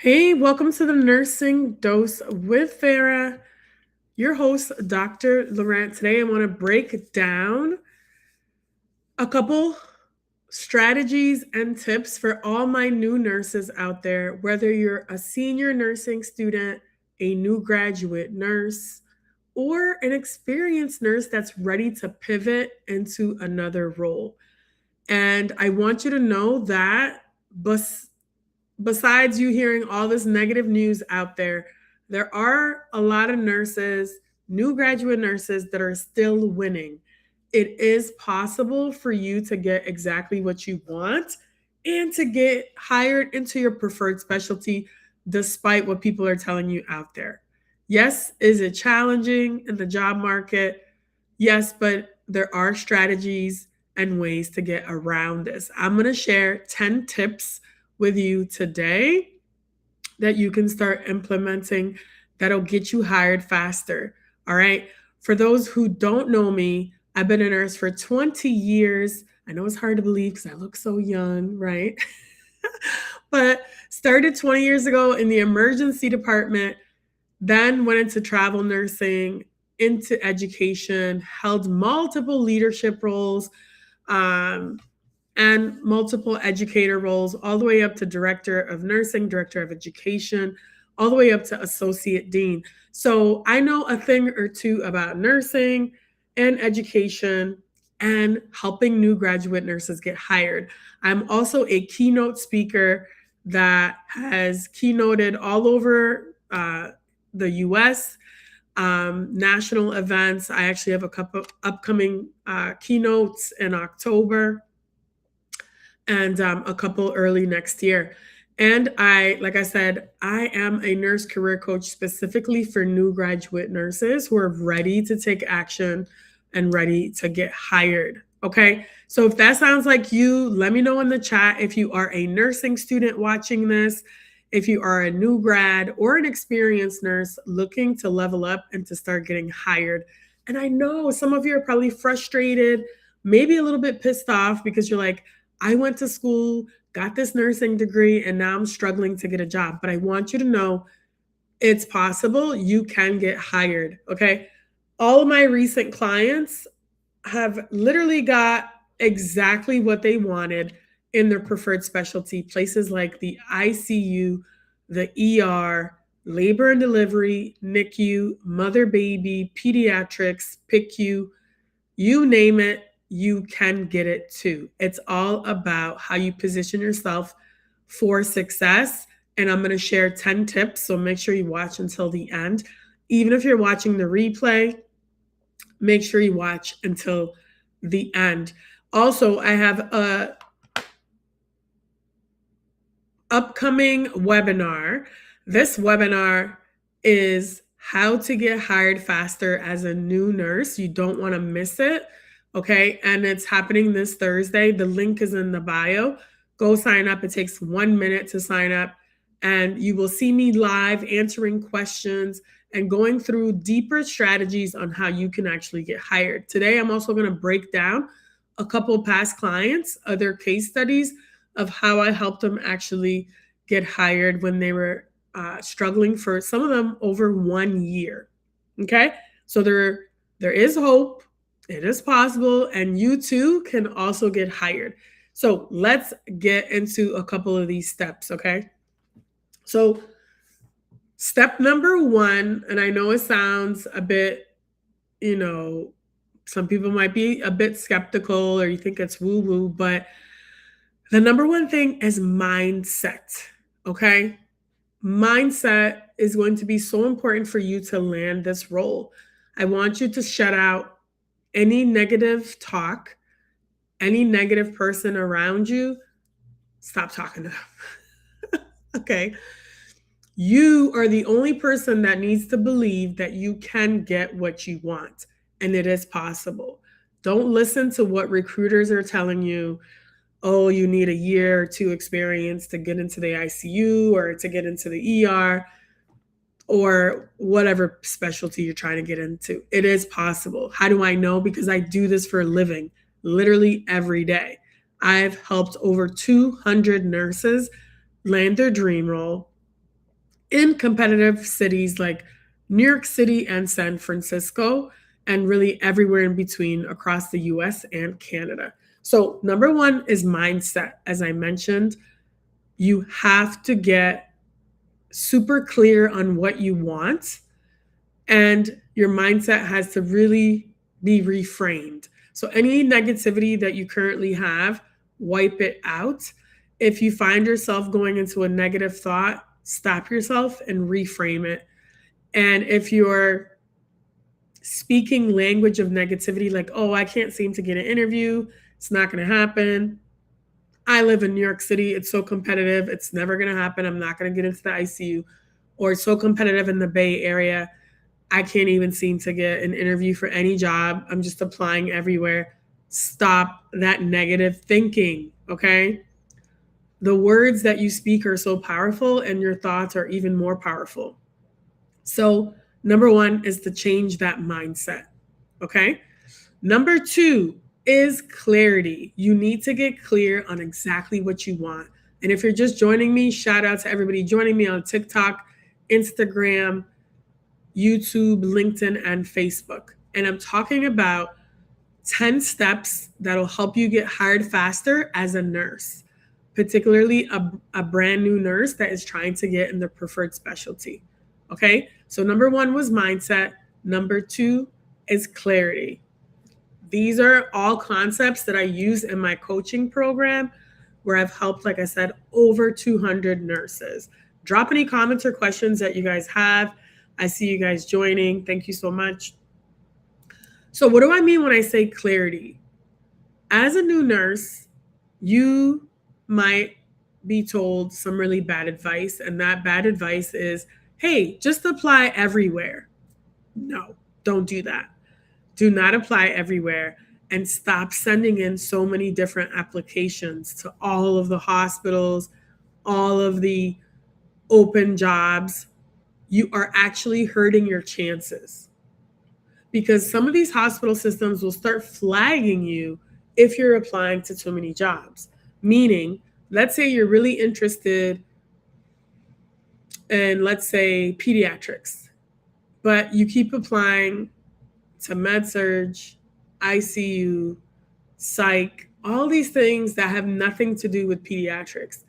Hey, welcome to the Nursing Dose with Farah, your host, Dr. Laurent. Today, I want to break down a couple strategies and tips for all my new nurses out there, whether you're a senior nursing student, a new graduate nurse, or an experienced nurse that's ready to pivot into another role. And I want you to know that besides you hearing all this negative news out there are a lot of nurses, new graduate nurses, that are still winning. It is possible for you to get exactly what you want and to get hired into your preferred specialty despite what people are telling you out there. Yes, is it challenging in the job market? Yes, but there are strategies and ways to get around this. I'm going to share 10 tips with you today that you can start implementing that'll get you hired faster. All right. For those who don't know me, I've been a nurse for 20 years. I know it's hard to believe because I look so young, right? But started 20 years ago in the emergency department, then went into travel nursing, into education, held multiple leadership roles, um, and multiple educator roles, all the way up to director of nursing, director of education, all the way up to associate dean. So I know a thing or two about nursing and education and helping new graduate nurses get hired. I'm also a keynote speaker that has keynoted all over the US, national events. I actually have a couple upcoming keynotes in October and a couple early next year. And like I said, I am a nurse career coach specifically for new graduate nurses who are ready to take action and ready to get hired. Okay. So if that sounds like you, let me know in the chat if you are a nursing student watching this, if you are a new grad or an experienced nurse looking to level up and to start getting hired. And I know some of you are probably frustrated, maybe a little bit pissed off because you're like, I went to school, got this nursing degree, and now I'm struggling to get a job. But I want you to know it's possible. You can get hired. Okay. All of my recent clients have literally got exactly what they wanted in their preferred specialty, places like the ICU, the ER, labor and delivery, NICU, mother baby, pediatrics, PICU, you name it, you can get it too. It's all about how you position yourself for success. And I'm going to share 10 tips. So make sure you watch until the end. Even if you're watching the replay, make sure you watch until the end. Also, I have a upcoming webinar. This webinar is how to get hired faster as a new nurse. You don't want to miss it. Okay. And it's happening this Thursday. The link is in the bio. Go sign up. It takes 1 minute to sign up. And you will see me live answering questions and going through deeper strategies on how you can actually get hired. Today, I'm also going to break down a couple past clients, other case studies of how I helped them actually get hired when they were struggling for some of them over 1 year. Okay. So there is hope. It is possible, and you too can also get hired. So let's get into a couple of these steps, okay? So, step number one, and I know it sounds a bit, some people might be a bit skeptical or you think it's woo woo, but the number one thing is mindset, okay? Mindset is going to be so important for you to land this role. I want you to shut out any negative talk, any negative person around you. Stop talking to them. Okay. You are the only person that needs to believe that you can get what you want, and it is possible. Don't listen to what recruiters are telling you. Oh, you need a year or two experience to get into the ICU or to get into the ER or whatever specialty you're trying to get into. It is possible. How do I know? Because I do this for a living, literally every day. I've helped over 200 nurses land their dream role. in competitive cities like New York City and San Francisco, and really everywhere in between across the US and Canada. So, number one is mindset. As I mentioned, you have to get super clear on what you want, and your mindset has to really be reframed. So, any negativity that you currently have, wipe it out. If you find yourself going into a negative thought, stop yourself and reframe it. And if you're speaking language of negativity, like, oh, I can't seem to get an interview, it's not going to happen. I live in New York City. It's so competitive. It's never going to happen. I'm not going to get into the ICU. Or it's so competitive in the Bay Area. I can't even seem to get an interview for any job. I'm just applying everywhere. Stop that negative thinking, okay? The words that you speak are so powerful, and your thoughts are even more powerful. So, number one is to change that mindset, okay? Number two is clarity. You need to get clear on exactly what you want. And if you're just joining me, shout out to everybody joining me on TikTok, Instagram, YouTube, LinkedIn, and Facebook. And I'm talking about 10 steps that'll help you get hired faster as a nurse, particularly a brand new nurse that is trying to get in the preferred specialty. Okay, so number one was mindset. Number two is clarity. These are all concepts that I use in my coaching program where I've helped, like I said, over 200 nurses. Drop any comments or questions that you guys have. I see you guys joining. Thank you so much. So, what do I mean when I say clarity? As a new nurse, you might be told some really bad advice, and that bad advice is, hey, just apply everywhere. No, don't do that. Do not apply everywhere, and stop sending in so many different applications to all of the hospitals, all of the open jobs. You are actually hurting your chances, because some of these hospital systems will start flagging you if you're applying to too many jobs. Meaning, let's say you're really interested in, let's say, pediatrics, but you keep applying to med-surg, ICU, psych, all these things that have nothing to do with pediatrics.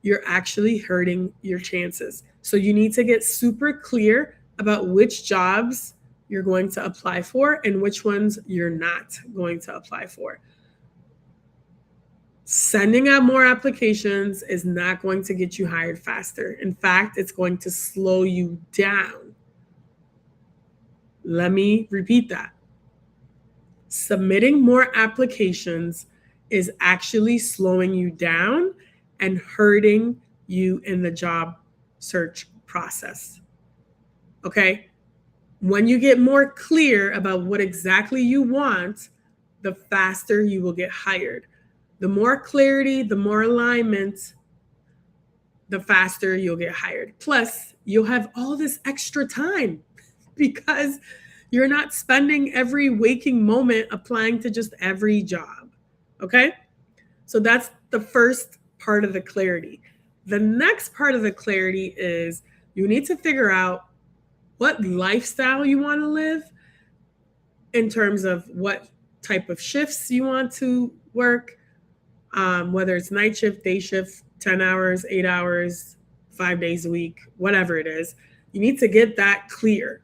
You're actually hurting your chances. So you need to get super clear about which jobs you're going to apply for and which ones you're not going to apply for. Sending out more applications is not going to get you hired faster. In fact, it's going to slow you down. Let me repeat that. Submitting more applications is actually slowing you down and hurting you in the job search process. Okay? When you get more clear about what exactly you want, the faster you will get hired. The more clarity, the more alignment, the faster you'll get hired. Plus, you'll have all this extra time because you're not spending every waking moment applying to just every job. Okay? So that's the first part of the clarity. The next part of the clarity is you need to figure out what lifestyle you want to live in terms of what type of shifts you want to work, whether it's night shift, day shift, 10 hours, 8 hours, 5 days a week, whatever it is. You need to get that clear.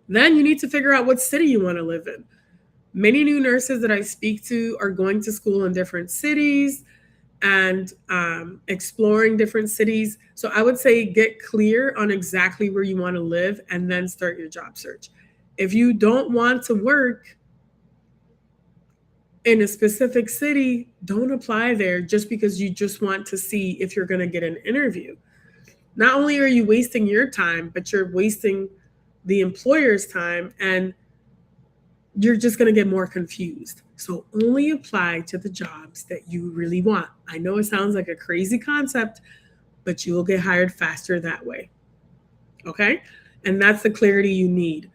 Then you need to figure out what city you want to live in. Many new nurses that I speak to are going to school in different cities and exploring different cities. So I would say get clear on exactly where you want to live and then start your job search. If you don't want to work in a specific city, don't apply there just because you just want to see if you're going to get an interview. Not only are you wasting your time, but you're wasting the employer's time, and you're just going to get more confused. So only apply to the jobs that you really want. I know it sounds like a crazy concept, but you will get hired faster that way. Okay? And that's the clarity you need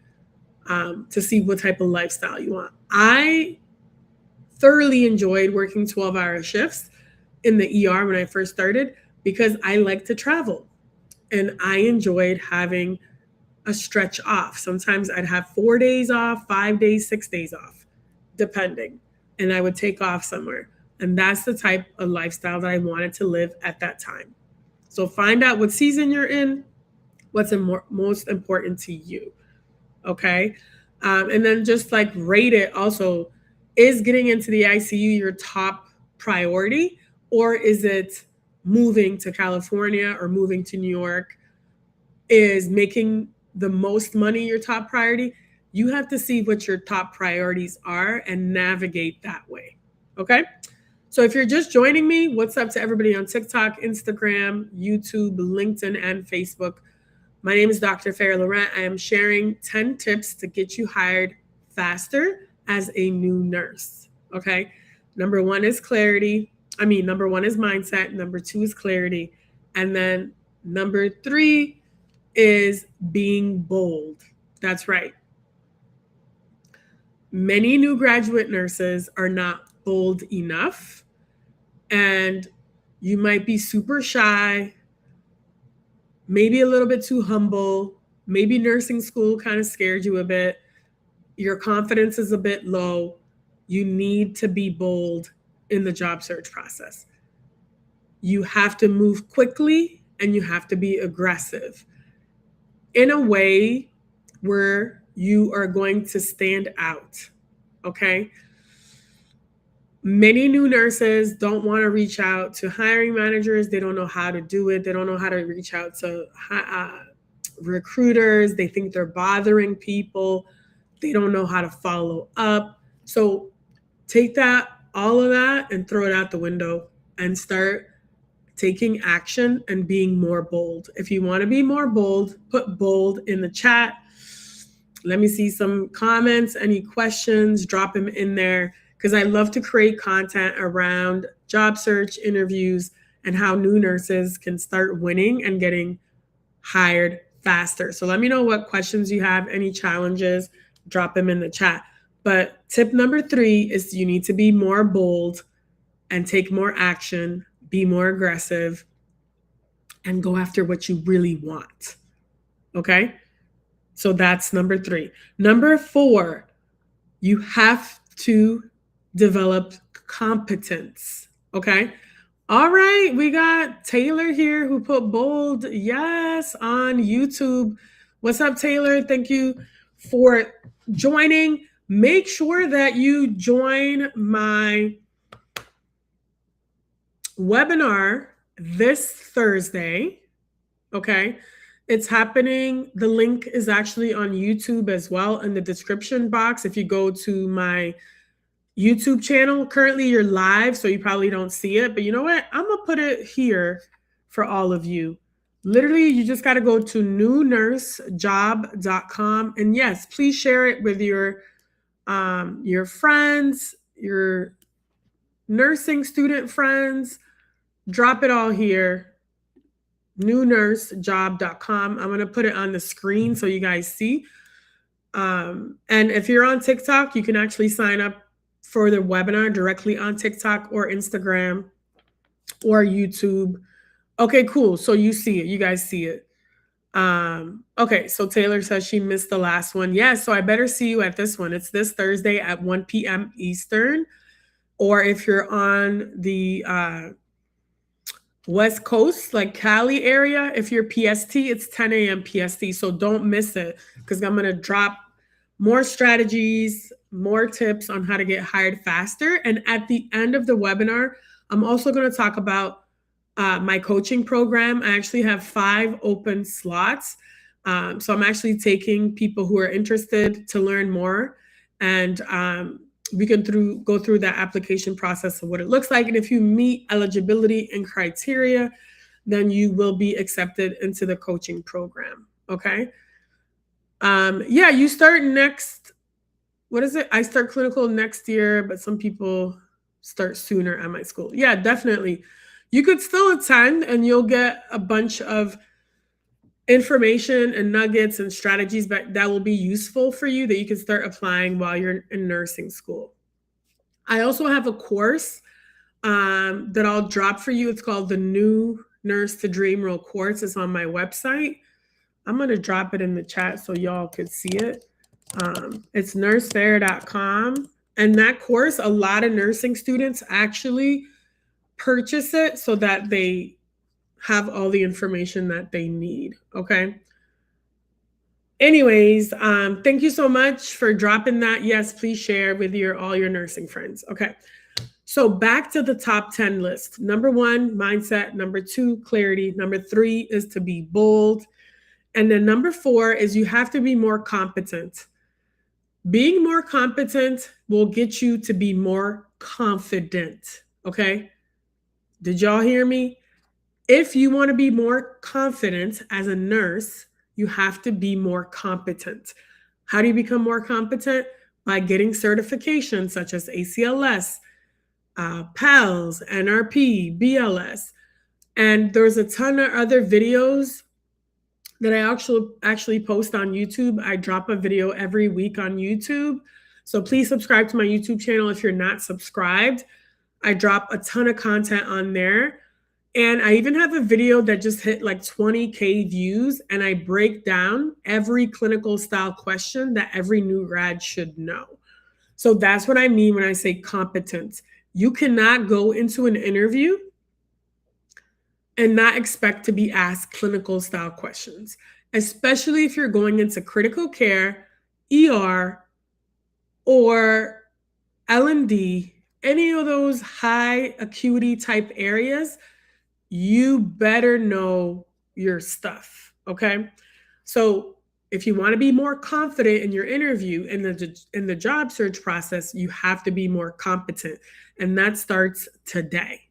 to see what type of lifestyle you want. I thoroughly enjoyed working 12-hour shifts in the ER when I first started because I like to travel. and I enjoyed having a stretch off. Sometimes I'd have 4 days off, 5 days, 6 days off, depending. And I would take off somewhere. And that's the type of lifestyle that I wanted to live at that time. So find out what season you're in, what's most important to you. Okay. And then just like rate it also. Is getting into the ICU your top priority, or is it moving to California or moving to New York? Is making the most money your top priority? You have to see what your top priorities are and navigate that way. Okay. So if you're just joining me, what's up to everybody on TikTok, Instagram, YouTube, LinkedIn, and Facebook? My name is Dr. Farah Laurent. I am sharing 10 tips to get you hired faster as a new nurse. Okay. Number one is clarity. Number one is mindset. Number two is clarity. And then number three is being bold. That's right. Many new graduate nurses are not bold enough, and you might be super shy, maybe a little bit too humble, maybe nursing school kind of scared you a bit, your confidence is a bit low. You need to be bold in the job search process. You have to move quickly and you have to be aggressive in a way where you are going to stand out. Okay. Many new nurses don't want to reach out to hiring managers. They don't know how to do it. They don't know how to reach out to recruiters. They think they're bothering people. They don't know how to follow up. So take all of that and throw it out the window and start taking action and being more bold. If you want to be more bold, put bold in the chat. Let me see some comments, any questions, drop them in there, because I love to create content around job search, interviews, and how new nurses can start winning and getting hired faster. So let me know what questions you have, any challenges, drop them in the chat. But tip number 3 is you need to be more bold and take more action, be more aggressive, and go after what you really want. Okay? So that's number 3. Number 4, you have to develop competence. Okay? All right, we got Taylor here who put bold yes on YouTube. What's up, Taylor? Thank you for joining. Make sure that you join my webinar this Thursday. Okay. It's happening. The link is actually on YouTube as well in the description box. If you go to my YouTube channel, currently you're live, so you probably don't see it. But you know what? I'm going to put it here for all of you. Literally, you just got to go to newnursejob.com. And yes, please share it with your friends, your nursing student friends. Drop it all here. Newnursejob.com. I'm going to put it on the screen so you guys see. And if you're on TikTok, you can actually sign up for the webinar directly on TikTok or Instagram or YouTube. Okay, cool. So you see it. You guys see it. Okay, so Taylor says she missed the last one. Yeah, so I better see you at this one. It's this Thursday at 1 p.m. Eastern. Or if you're on the West Coast, like Cali area, if you're PST, it's 10 a.m. PST. So don't miss it, because I'm going to drop more strategies, more tips on how to get hired faster. And at the end of the webinar, I'm also going to talk about my coaching program. I actually have 5 open slots. So I'm actually taking people who are interested to learn more. And we can go through that application process of what it looks like. And if you meet eligibility and criteria, then you will be accepted into the coaching program. Okay. Yeah, you start next. What is it? I start clinical next year, but some people start sooner at my school. Yeah, definitely. You could still attend and you'll get a bunch of information and nuggets and strategies that will be useful for you that you can start applying while you're in nursing school. I also have a course that I'll drop for you. It's called the New Nurse to Dream Role course is on my website. I'm going to drop it in the chat so y'all could see it. It's nursefair.com. And that course, a lot of nursing students actually purchase it so that they have all the information that they need. Okay. Anyways, thank you so much for dropping that. Yes, please share with all your nursing friends. Okay. So back to the top 10 list. Number 1, mindset. Number 2, clarity. Number 3 is to be bold. And then number 4 is you have to be more competent. Being more competent will get you to be more confident. Okay. Did y'all hear me? If you want to be more confident as a nurse, you have to be more competent. How do you become more competent? By getting certifications such as ACLS, PALS, NRP, BLS. And there's a ton of other videos that I actually post on YouTube. I drop a video every week on YouTube. So please subscribe to my YouTube channel if you're not subscribed. I drop a ton of content on there. And I even have a video that just hit like 20K views, and I break down every clinical style question that every new grad should know. So that's what I mean when I say competence. You cannot go into an interview and not expect to be asked clinical style questions, especially if you're going into critical care, ER, or L&D, any of those high acuity type areas. You better know your stuff, okay? So if you want to be more confident in your interview in the job search process, you have to be more competent, and that starts today.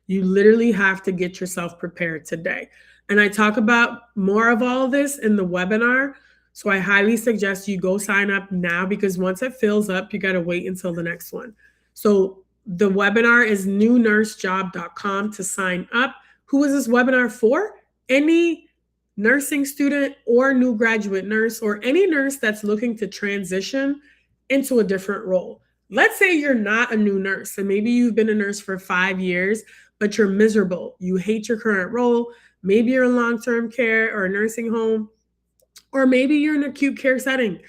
You literally have to get yourself prepared today. And I talk about more of all of this in the webinar, so I highly suggest you go sign up now, because once it fills up, you got to wait until the next one. So the webinar is newnursejob.com to sign up. Who is this webinar for? Any nursing student or new graduate nurse, or any nurse that's looking to transition into a different role. Let's say you're not a new nurse and maybe you've been a nurse for 5 years, but you're miserable. You hate your current role. Maybe you're in long-term care or a nursing home, or maybe you're in an acute care setting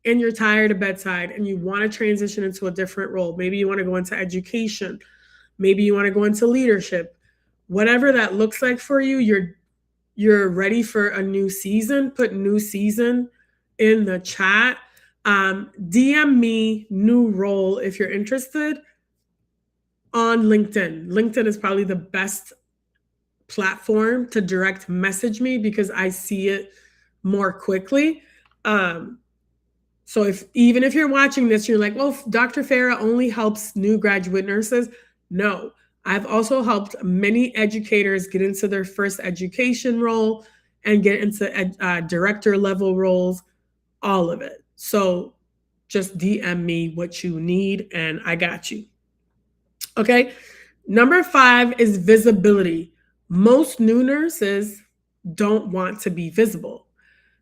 and you're tired of bedside and you want to transition into a different role. Maybe you want to go into education. Maybe you want to go into leadership. Whatever that looks like for you, you're ready for a new season. Put new season in the chat. DM me new role if you're interested on LinkedIn. LinkedIn is probably the best platform to direct message me because I see it more quickly. So even if you're watching this, you're like, well, Dr. Farah only helps new graduate nurses. No, I've also helped many educators get into their first education role and get into director level roles, all of it. So just DM me what you need and I got you. Okay. Number 5 is visibility. Most new nurses don't want to be visible.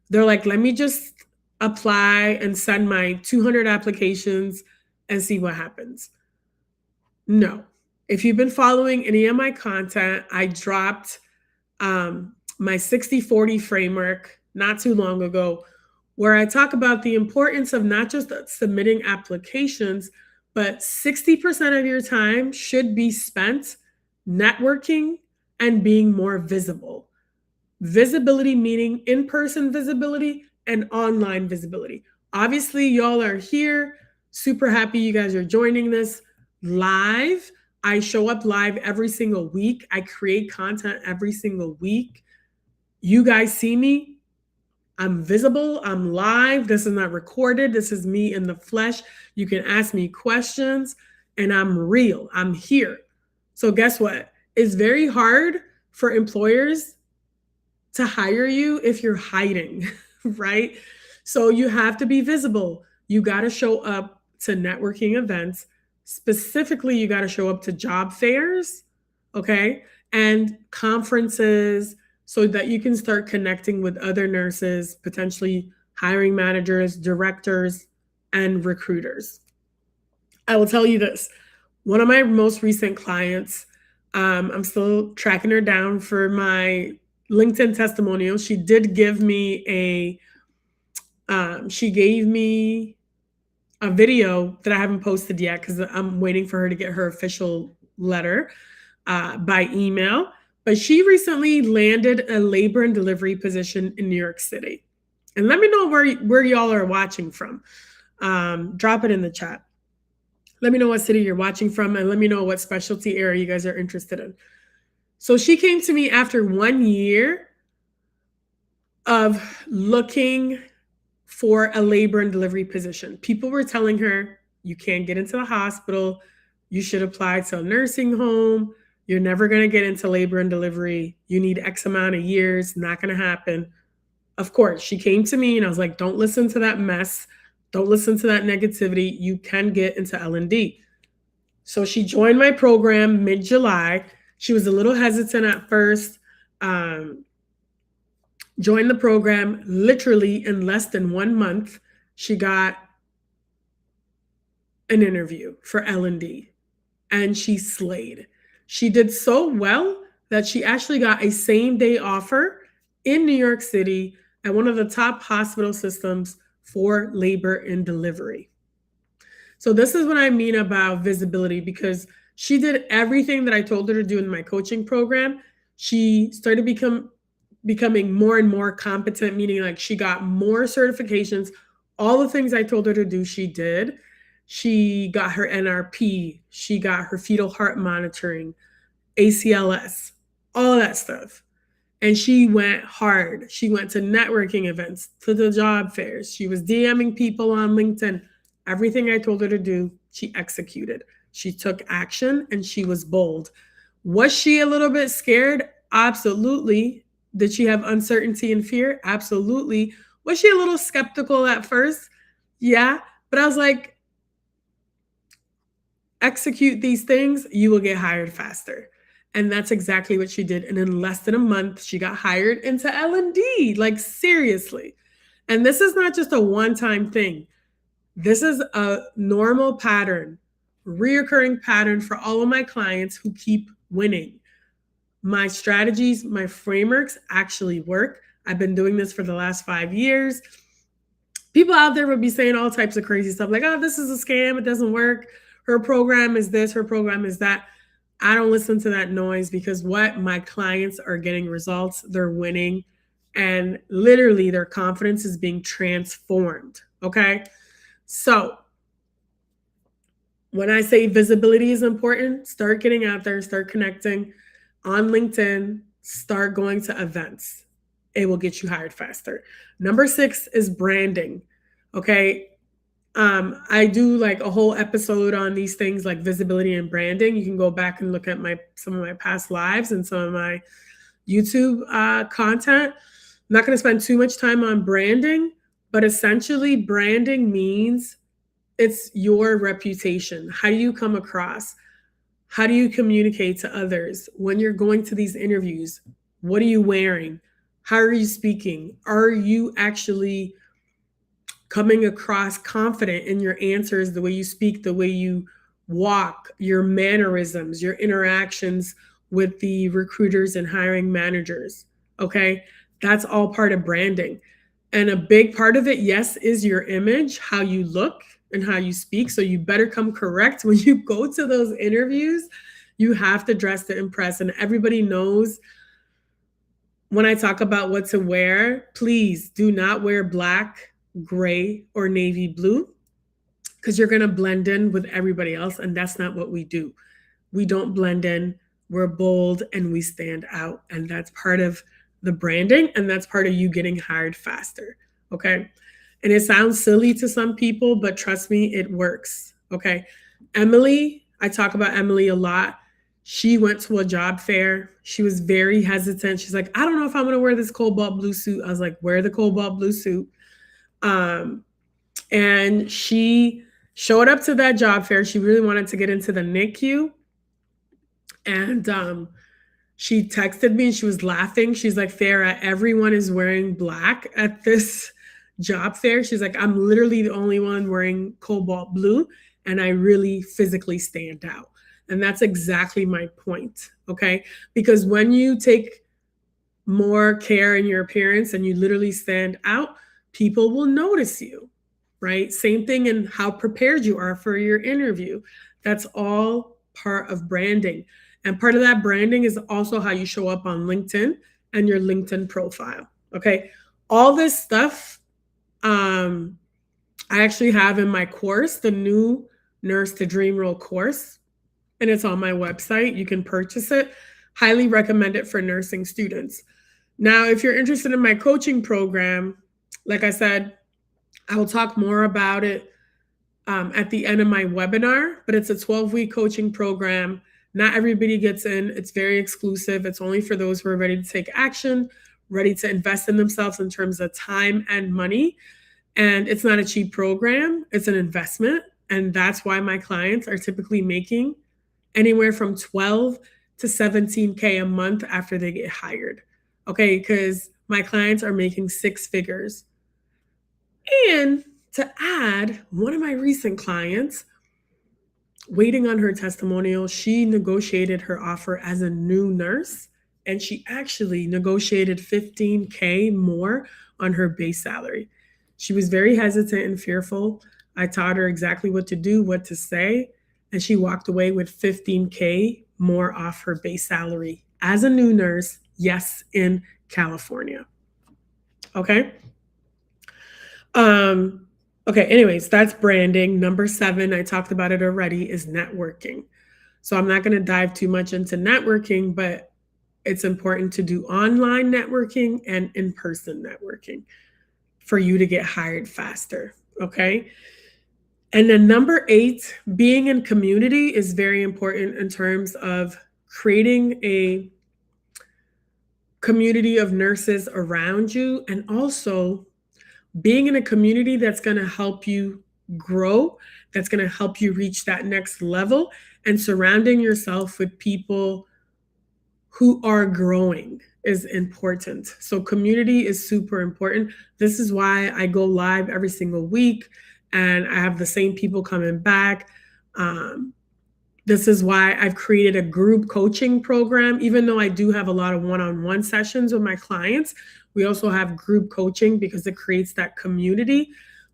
They're like, let me just apply and send my 200 applications and see what happens. No. If you've been following any of my content, I dropped my 60-40 framework not too long ago, where I talk about the importance of not just submitting applications, but 60% of your time should be spent networking and being more visible. Visibility meaning in-person visibility and online visibility. Obviously, y'all are here. Super happy you guys are joining this live. I show up live every single week. I create content every single week. You guys see me. I'm visible. I'm live. This is not recorded. This is me in the flesh. You can ask me questions and I'm real. I'm here. So guess what? It's very hard for employers to hire you if you're hiding, right? So you have to be visible. You got to show up to networking events. Specifically, you got to show up to job fairs, okay? And conferences, so that you can start connecting with other nurses, potentially hiring managers, directors, and recruiters. I will tell you this. One of my most recent clients, I'm still tracking her down for my LinkedIn testimonial. She did give me she gave me a video that I haven't posted yet because I'm waiting for her to get her official letter by email. But she recently landed a labor and delivery position in New York City. And let me know where y'all are watching from. Drop it in the chat. Let me know what city you're watching from, and let me know what specialty area you guys are interested in. So she came to me after 1 year of looking for a labor and delivery position. People were telling her, you can't get into the hospital. You should apply to a nursing home. You're never going to get into labor and delivery. You need X amount of years. Not going to happen. Of course, she came to me and I was like, don't listen to that mess. Don't listen to that negativity. You can get into L&D. So she joined my program mid-July. She was a little hesitant at first. Joined the program literally in less than 1 month. She got an interview for L&D and she slayed. She did so well that she actually got a same-day offer in New York City at one of the top hospital systems for labor and delivery. So this is what I mean about visibility, because she did everything that I told her to do in my coaching program. She started becoming more and more competent, meaning like she got more certifications. All the things I told her to do, she did. She got her NRP. She got her fetal heart monitoring, ACLS, all of that stuff. And she went hard. She went to networking events, to the job fairs. She was DMing people on LinkedIn. Everything I told her to do, she executed. She took action and she was bold. Was she a little bit scared? Absolutely. Did she have uncertainty and fear? Absolutely. Was she a little skeptical at first? Yeah. But I was like, execute these things, you will get hired faster. And that's exactly what she did. And in less than a month, she got hired into L&D, like seriously. And this is not just a one-time thing. This is a normal pattern, reoccurring pattern for all of my clients who keep winning. My strategies, my frameworks actually work. I've been doing this for the last 5 years. People out there would be saying all types of crazy stuff like, oh, this is a scam. It doesn't work. Her program is this, her program is that. I don't listen to that noise, because what my clients are getting results, they're winning, and literally their confidence is being transformed. Okay. So when I say visibility is important, start getting out there, start connecting on LinkedIn, start going to events. It will get you hired faster. Number 6 is branding. Okay. I do like a whole episode on these things like visibility and branding. You can go back and look at some of my past lives and some of my YouTube content. I'm not going to spend too much time on branding, but essentially branding means it's your reputation. How do you come across? How do you communicate to others when you're going to these interviews? What are you wearing? How are you speaking? Are you actually coming across confident in your answers, the way you speak, the way you walk, your mannerisms, your interactions with the recruiters and hiring managers? Okay, that's all part of branding. And a big part of it, yes, is your image, how you look and how you speak. So you better come correct when you go to those interviews. You have to dress to impress. And everybody knows when I talk about what to wear, please do not wear black, gray, or navy blue, because you're going to blend in with everybody else. And that's not what we do. We don't blend in. We're bold and we stand out. And that's part of the branding. And that's part of you getting hired faster. Okay. And it sounds silly to some people, but trust me, it works. Okay. Emily, I talk about Emily a lot. She went to a job fair. She was very hesitant. She's like, I don't know if I'm going to wear this cobalt blue suit. I was like, wear the cobalt blue suit. And she showed up to that job fair. She really wanted to get into the NICU. And she texted me and she was laughing. She's like, Farah, everyone is wearing black at this job fair. She's like, I'm literally the only one wearing cobalt blue, and I really physically stand out. And that's exactly my point. Okay. Because when you take more care in your appearance and you literally stand out, people will notice you, right? Same thing in how prepared you are for your interview. That's all part of branding. And part of that branding is also how you show up on LinkedIn and your LinkedIn profile. Okay. All this stuff I actually have in my course, the new Nurse to Dream Role course, and it's on my website. You can purchase it. Highly recommend it for nursing students. Now, if you're interested in my coaching program, like I said, I will talk more about it at the end of my webinar, but it's a 12-week coaching program. Not everybody gets in. It's very exclusive. It's only for those who are ready to take action, ready to invest in themselves in terms of time and money. And it's not a cheap program, it's an investment. And that's why my clients are typically making anywhere from 12 to 17K a month after they get hired. Okay, because my clients are making six figures. And to add, one of my recent clients, waiting on her testimonial, she negotiated her offer as a new nurse and she actually negotiated 15K more on her base salary. She was very hesitant and fearful. I taught her exactly what to do, what to say, and she walked away with 15K more off her base salary as a new nurse, yes, in California. Okay. Okay, anyways, that's branding. Number 7, I talked about it already, is networking. So I'm not going to dive too much into networking, but it's important to do online networking and in-person networking for you to get hired faster. Okay. And then number 8, being in community is very important in terms of creating a community of nurses around you and also being in a community that's going to help you grow, that's going to help you reach that next level, and surrounding yourself with people who are growing is important. So, community is super important. This is why I go live every single week and I have the same people coming back. This is why I've created a group coaching program. Even though I do have a lot of one-on-one sessions with my clients, we also have group coaching because it creates that community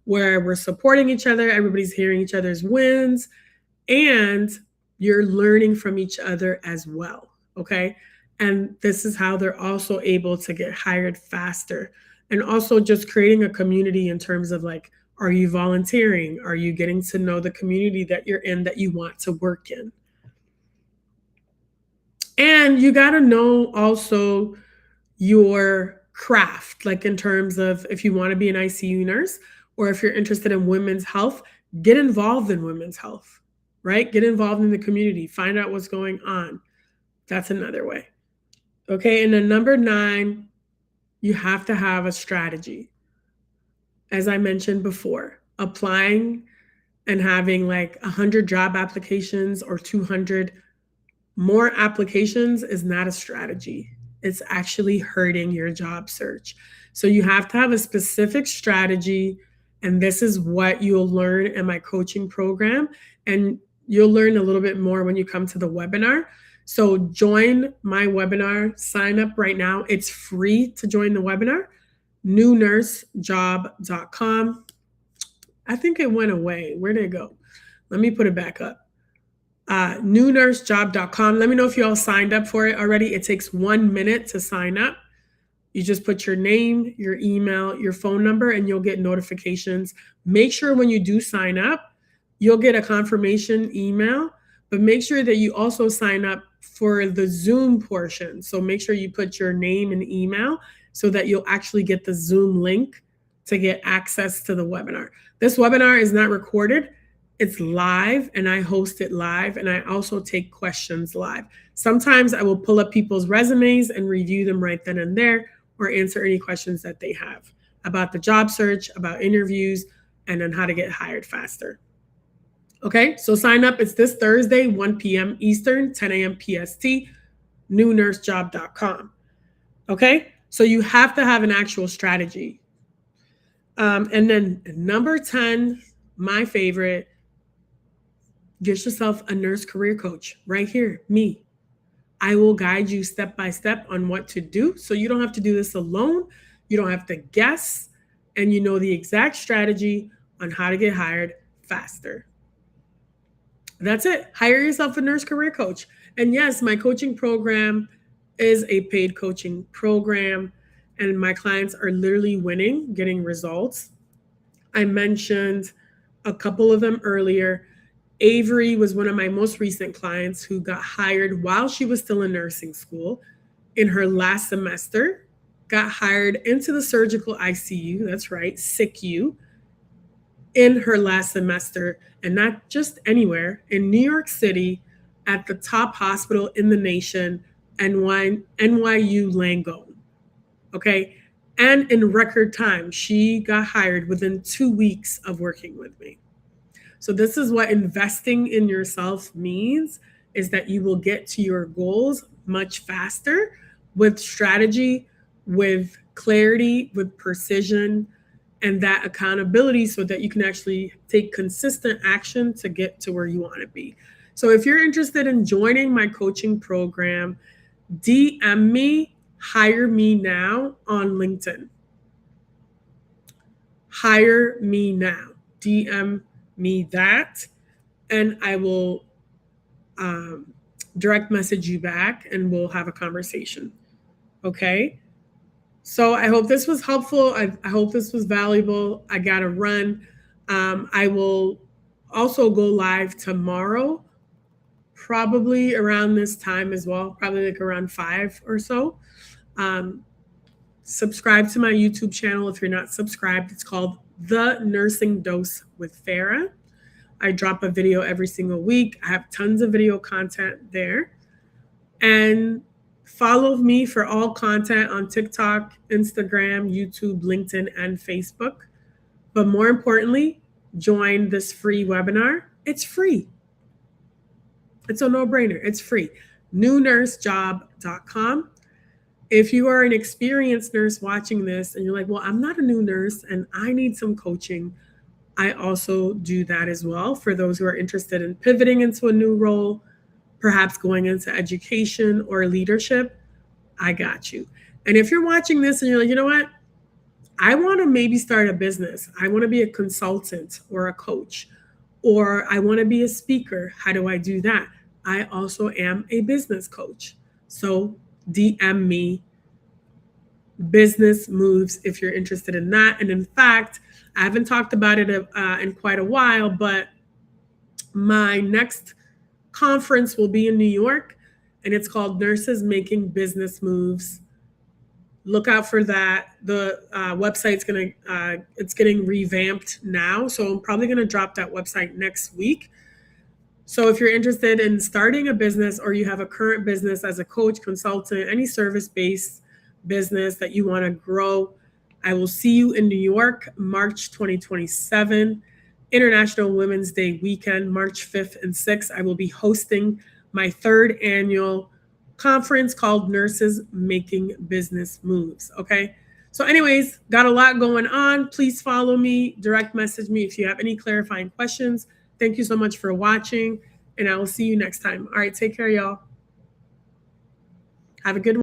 where we're supporting each other, everybody's hearing each other's wins, and you're learning from each other as well. Okay. And this is how they're also able to get hired faster. And also just creating a community in terms of like, are you volunteering? Are you getting to know the community that you're in that you want to work in? And you got to know also your craft, like in terms of if you want to be an ICU nurse or if you're interested in women's health, get involved in women's health, right? Get involved in the community, find out what's going on. That's another way. Okay. And then number 9, you have to have a strategy. As I mentioned before, applying and having like 100 job applications or 200 more applications is not a strategy. It's actually hurting your job search. So you have to have a specific strategy. And this is what you'll learn in my coaching program. And you'll learn a little bit more when you come to the webinar. So join my webinar, sign up right now. It's free to join the webinar, newnursejob.com. I think it went away. Where did it go? Let me put it back up. Newnursejob.com. Let me know if you all signed up for it already. It takes 1 minute to sign up. You just put your name, your email, your phone number, and you'll get notifications. Make sure when you do sign up, you'll get a confirmation email, but make sure that you also sign up for the Zoom portion. So make sure you put your name and email so that you'll actually get the Zoom link to get access to the webinar. This webinar is not recorded. It's live and I host it live and I also take questions live. Sometimes I will pull up people's resumes and review them right then and there or answer any questions that they have about the job search, about interviews, and then how to get hired faster. Okay, so sign up. It's this Thursday, 1 p.m. Eastern, 10 a.m. PST, newnursejob.com. Okay, so you have to have an actual strategy. And then number 10, my favorite, Get yourself a nurse career coach right here, me. I will guide you step by step on what to do so you don't have to do this alone. You don't have to guess, and you know the exact strategy on how to get hired faster. That's it. Hire yourself a nurse career coach. And yes, my coaching program is a paid coaching program, and my clients are literally winning, getting results. I mentioned a couple of them earlier. Avery was one of my most recent clients who got hired while she was still in nursing school in her last semester, got hired into the surgical ICU, that's right, SICU, in her last semester, and not just anywhere, in New York City at the top hospital in the nation, NYU Langone. Okay. And in record time, she got hired within 2 weeks of working with me. So this is what investing in yourself means, is that you will get to your goals much faster with strategy, with clarity, with precision, and that accountability so that you can actually take consistent action to get to where you want to be. So if you're interested in joining my coaching program, DM me, hire me now on LinkedIn. Hire me now. DM me that, and I will direct message you back and we'll have a conversation. Okay. So I hope this was helpful. I hope this was valuable. I got to run. I will also go live tomorrow, probably around this time as well, probably like around 5 or so. Subscribe to my YouTube channel if you're not subscribed. It's called The Nursing Dose with Farah. I drop a video every single week. I have tons of video content there. And follow me for all content on TikTok, Instagram, YouTube, LinkedIn, and Facebook. But more importantly, join this free webinar. It's free. It's a no-brainer. It's free. NewNurseJob.com. If you are an experienced nurse watching this and you're like, well, I'm not a new nurse and I need some coaching, I also do that as well for those who are interested in pivoting into a new role, perhaps going into education or leadership. I got you. And if you're watching this and you're like, you know what? I want to maybe start a business. I want to be a consultant or a coach, or I want to be a speaker. How do I do that? I also am a business coach. So DM me business moves if you're interested in that. And in fact, I haven't talked about it in quite a while, but my next conference will be in New York, and it's called Nurses Making Business Moves. Look out for that. The website's it's getting revamped now, so I'm probably gonna drop that website next week. So if you're interested in starting a business, or you have a current business as a coach, consultant, any service-based business that you want to grow, I will see you in New York, March 2027, International Women's Day weekend, March 5th and 6th. I will be hosting my 3rd annual conference called Nurses Making Business Moves. Okay. So anyways, got a lot going on. Please follow me, direct message me if you have any clarifying questions. Thank you so much for watching, and I will see you next time. All right. Take care, y'all. Have a good one.